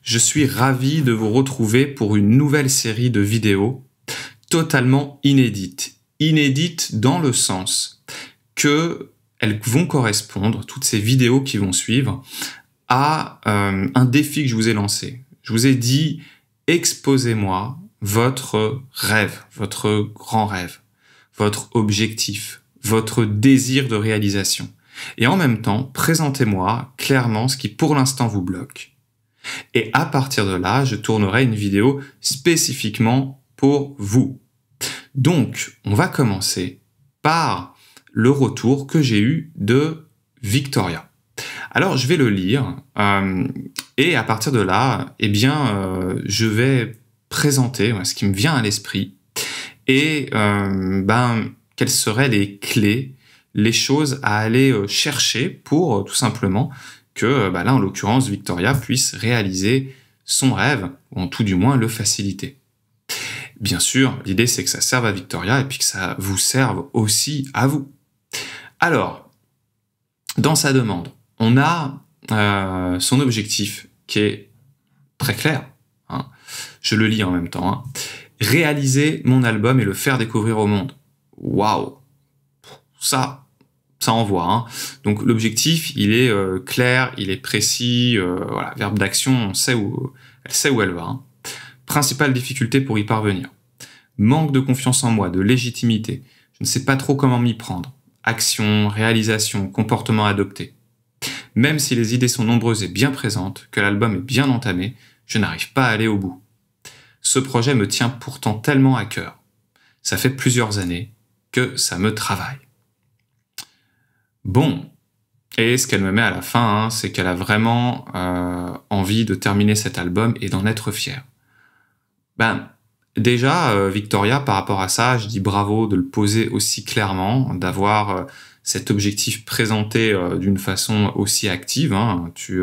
Je suis ravi de vous retrouver pour une nouvelle série de vidéos totalement inédites. Inédites dans le sens que elles vont correspondre, toutes ces vidéos qui vont suivre, à un défi que je vous ai lancé. Je vous ai dit, exposez-moi votre rêve, votre grand rêve, votre objectif, votre désir de réalisation. Et en même temps, présentez-moi clairement ce qui pour l'instant vous bloque. Et à partir de là, je tournerai une vidéo spécifiquement pour vous. Donc, on va commencer par le retour que j'ai eu de Victoria. Alors, je vais le lire et à partir de là, je vais présenter ce qui me vient à l'esprit et quelles seraient les clés, les choses à aller chercher pour tout simplement que là, en l'occurrence, Victoria puisse réaliser son rêve, ou en tout du moins le faciliter. Bien sûr, l'idée c'est que ça serve à Victoria et puis que ça vous serve aussi à vous. Alors, dans sa demande, on a son objectif qui est très clair. Je le lis en même temps. Réaliser mon album et le faire découvrir au monde. Waouh! Ça envoie. Donc l'objectif, il est clair, il est précis. Verbe d'action, elle sait où elle va. Principale difficulté pour y parvenir. Manque de confiance en moi, de légitimité. Je ne sais pas trop comment m'y prendre. Action, réalisation, comportement adopté. Même si les idées sont nombreuses et bien présentes, que l'album est bien entamé, je n'arrive pas à aller au bout. Ce projet me tient pourtant tellement à cœur. Ça fait plusieurs années que ça me travaille. Bon, et ce qu'elle me met à la fin, c'est qu'elle a vraiment envie de terminer cet album et d'en être fière. Déjà, Victoria, par rapport à ça, je dis bravo de le poser aussi clairement, d'avoir cet objectif présenté d'une façon aussi active. Tu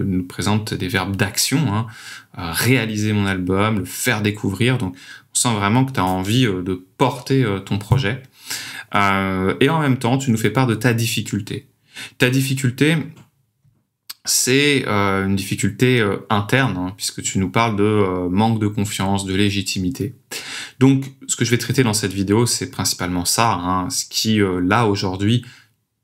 nous présentes des verbes d'action, réaliser mon album, le faire découvrir. Donc, on sent vraiment que tu as envie de porter ton projet. Et en même temps, tu nous fais part de ta difficulté. Ta difficulté, c'est une difficulté interne, puisque tu nous parles de manque de confiance, de légitimité. Donc, ce que je vais traiter dans cette vidéo, c'est principalement ça, ce qui, là, aujourd'hui,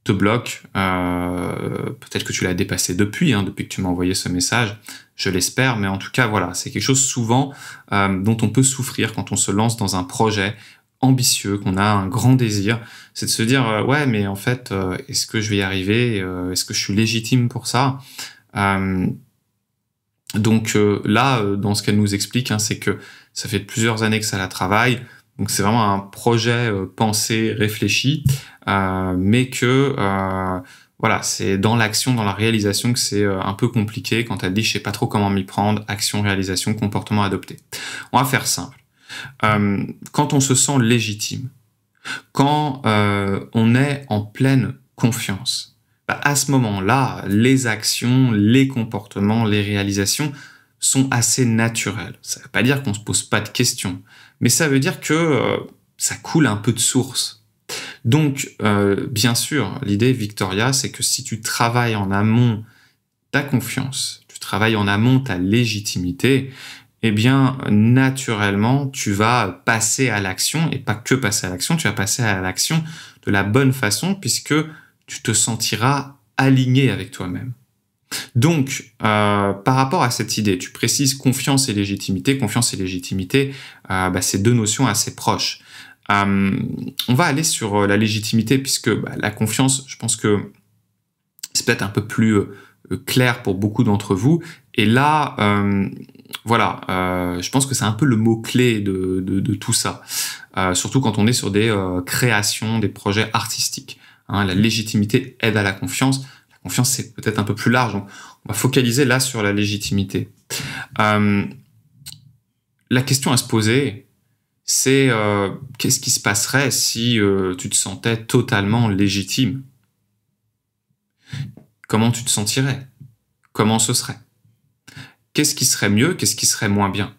te bloque. Peut-être que tu l'as dépassé depuis que tu m'as envoyé ce message, je l'espère, mais en tout cas, voilà, c'est quelque chose souvent dont on peut souffrir quand on se lance dans un projet ambitieux, qu'on a un grand désir, c'est de se dire ouais, mais en fait, est-ce que je vais y arriver, est-ce que je suis légitime pour ça? Donc là, dans ce qu'elle nous explique, c'est que ça fait plusieurs années que ça la travaille, donc c'est vraiment un projet pensé, réfléchi, mais que voilà, c'est dans l'action, dans la réalisation que c'est un peu compliqué quand elle dit je sais pas trop comment m'y prendre, action, réalisation, comportement adopté. On va faire simple. Quand on se sent légitime, quand on est en pleine confiance, à ce moment-là, les actions, les comportements, les réalisations sont assez naturels. Ça ne veut pas dire qu'on ne se pose pas de questions, mais ça veut dire que ça coule un peu de source. Donc, bien sûr, l'idée, Victoria, c'est que si tu travailles en amont ta confiance, tu travailles en amont ta légitimité, eh bien, naturellement, tu vas passer à l'action, et pas que passer à l'action, tu vas passer à l'action de la bonne façon, puisque tu te sentiras aligné avec toi-même. Donc, par rapport à cette idée, tu précises confiance et légitimité. Confiance et légitimité, c'est deux notions assez proches. On va aller sur la légitimité, puisque la confiance, je pense que c'est peut-être un peu plus clair pour beaucoup d'entre vous. Et là, je pense que c'est un peu le mot-clé de tout ça. Surtout quand on est sur des créations, des projets artistiques. La légitimité aide à la confiance. La confiance, c'est peut-être un peu plus large. Donc, on va focaliser là sur la légitimité. La question à se poser, c'est qu'est-ce qui se passerait si tu te sentais totalement légitime? Comment tu te sentirais? Comment ce serait? Qu'est-ce qui serait mieux? Qu'est-ce qui serait moins bien?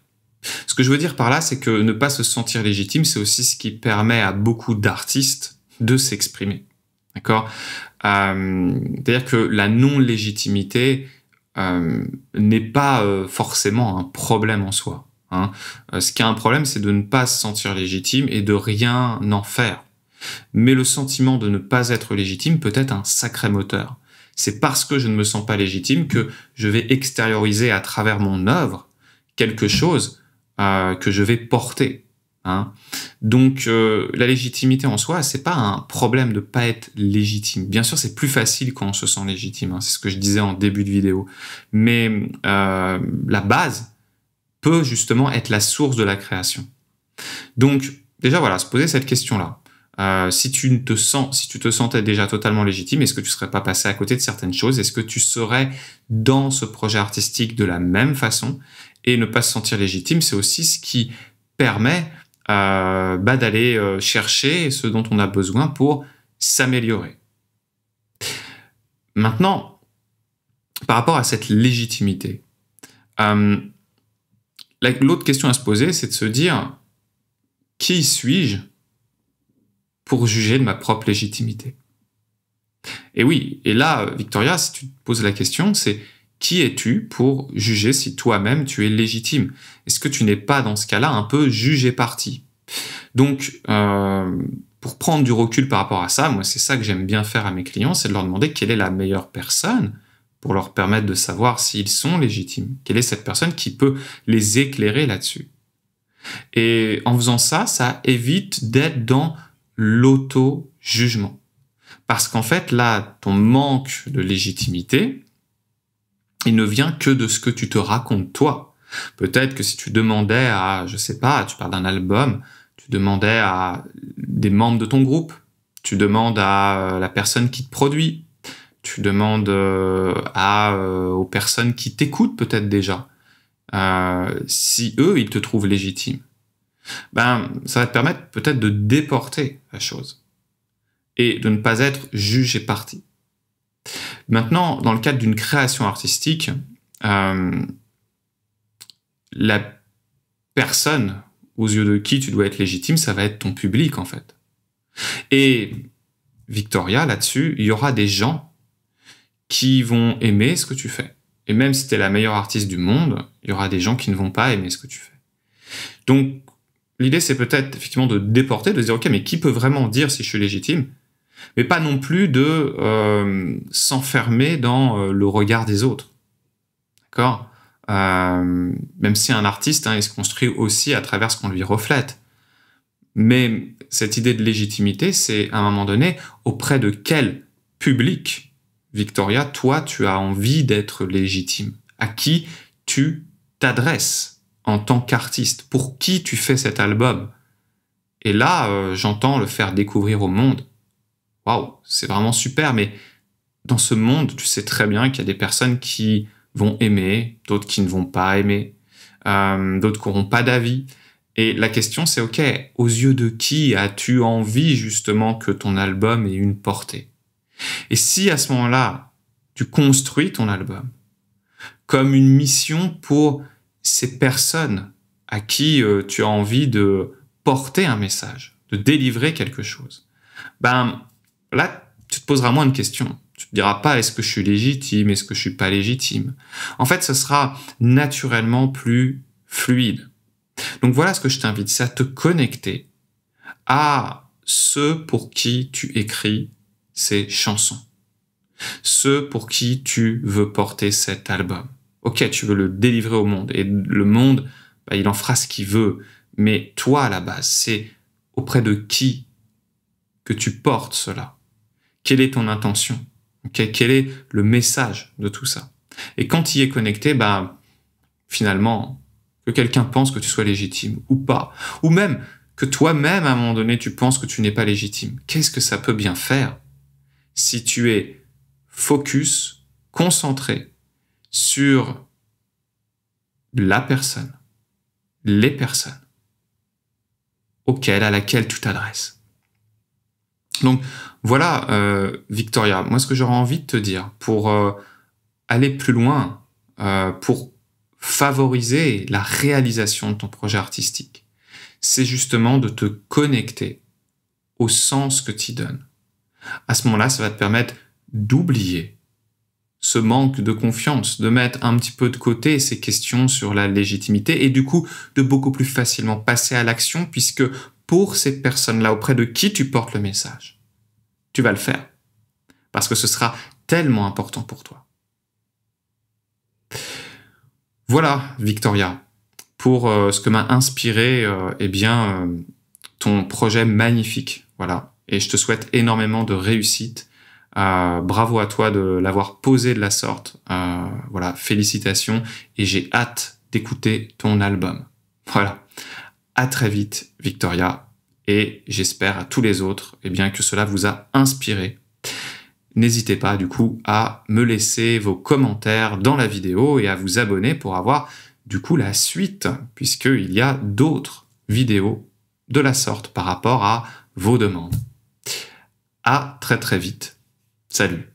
Ce que je veux dire par là, c'est que ne pas se sentir légitime, c'est aussi ce qui permet à beaucoup d'artistes de s'exprimer. D'accord? C'est-à-dire que la non-légitimité, n'est pas forcément un problème en soi. Hein. Ce qui est un problème, c'est de ne pas se sentir légitime et de rien en faire. Mais le sentiment de ne pas être légitime peut être un sacré moteur. C'est parce que je ne me sens pas légitime que je vais extérioriser à travers mon œuvre quelque chose que je vais porter. Hein. Donc la légitimité en soi, c'est pas un problème de pas être légitime. Bien sûr, c'est plus facile quand on se sent légitime. Hein. C'est ce que je disais en début de vidéo. Mais la base peut justement être la source de la création. Donc déjà voilà, se poser cette question-là. Si tu te sentais déjà totalement légitime, est-ce que tu serais pas passé à côté de certaines choses? Est-ce que tu serais dans ce projet artistique de la même façon? Et ne pas se sentir légitime, c'est aussi ce qui permet d'aller chercher ce dont on a besoin pour s'améliorer. Maintenant, par rapport à cette légitimité, l'autre question à se poser, c'est de se dire « Qui suis-je pour juger de ma propre légitimité ?» Et oui, et là, Victoria, si tu te poses la question, c'est « Qui es-tu pour juger si toi-même tu es légitime ?» Est-ce que tu n'es pas, dans ce cas-là, un peu jugé parti? Donc, pour prendre du recul par rapport à ça, moi, c'est ça que j'aime bien faire à mes clients, c'est de leur demander quelle est la meilleure personne pour leur permettre de savoir s'ils sont légitimes. Quelle est cette personne qui peut les éclairer là-dessus? Et en faisant ça, ça évite d'être dans l'auto-jugement. Parce qu'en fait, là, ton manque de légitimité, il ne vient que de ce que tu te racontes toi. Peut-être que si tu demandais à, je sais pas, tu parles d'un album, tu demandais à des membres de ton groupe, tu demandes à la personne qui te produit, tu demandes aux personnes qui t'écoutent peut-être déjà, si eux, ils te trouvent légitime, ben, ça va te permettre peut-être de déporter la chose et de ne pas être jugé parti. Maintenant, dans le cadre d'une création artistique, la personne aux yeux de qui tu dois être légitime, ça va être ton public en fait. Et Victoria, là-dessus, il y aura des gens qui vont aimer ce que tu fais. Et même si tu es la meilleure artiste du monde, il y aura des gens qui ne vont pas aimer ce que tu fais. Donc, l'idée, c'est peut-être effectivement de déporter, de se dire, ok, mais qui peut vraiment dire si je suis légitime? Mais pas non plus de s'enfermer dans le regard des autres. D'accord? Même si un artiste, il se construit aussi à travers ce qu'on lui reflète. Mais cette idée de légitimité, c'est à un moment donné, auprès de quel public, Victoria, toi, tu as envie d'être légitime? À qui tu t'adresses en tant qu'artiste? Pour qui tu fais cet album? Et là, j'entends le faire découvrir au monde. Waouh, c'est vraiment super, mais dans ce monde, tu sais très bien qu'il y a des personnes qui vont aimer, d'autres qui ne vont pas aimer, d'autres qui n'auront pas d'avis. Et la question, c'est ok, aux yeux de qui as-tu envie justement que ton album ait une portée? Et si à ce moment-là, tu construis ton album comme une mission pour ces personnes à qui tu as envie de porter un message, de délivrer quelque chose, ben là, tu te poseras moins de questions. Tu te diras pas est-ce que je suis légitime, est-ce que je suis pas légitime. En fait, ce sera naturellement plus fluide. Donc voilà ce que je t'invite, c'est à te connecter à ceux pour qui tu écris ces chansons, ceux pour qui tu veux porter cet album. Ok, tu veux le délivrer au monde, et le monde, il en fera ce qu'il veut, mais toi, à la base, c'est auprès de qui que tu portes cela? Quelle est ton intention? Quel est le message de tout ça? Et quand tu y es connecté, finalement, que quelqu'un pense que tu sois légitime ou pas, ou même que toi-même, à un moment donné, tu penses que tu n'es pas légitime, qu'est-ce que ça peut bien faire si tu es focus, concentré sur la personne, les personnes à laquelle tu t'adresses? Donc voilà, Victoria, moi ce que j'aurais envie de te dire pour aller plus loin, pour favoriser la réalisation de ton projet artistique, c'est justement de te connecter au sens que tu y donnes. À ce moment-là, ça va te permettre d'oublier ce manque de confiance, de mettre un petit peu de côté ces questions sur la légitimité et du coup de beaucoup plus facilement passer à l'action puisque pour ces personnes-là auprès de qui tu portes le message, tu vas le faire parce que ce sera tellement important pour toi. Voilà, Victoria, pour ce que m'a inspiré ton projet magnifique. Voilà. Et je te souhaite énormément de réussite. Bravo à toi de l'avoir posé de la sorte. Voilà, félicitations. Et j'ai hâte d'écouter ton album. Voilà. À très vite, Victoria. Et j'espère à tous les autres que cela vous a inspiré. N'hésitez pas du coup à me laisser vos commentaires dans la vidéo et à vous abonner pour avoir du coup la suite, puisqu'il y a d'autres vidéos de la sorte par rapport à vos demandes. À très très vite. Salut!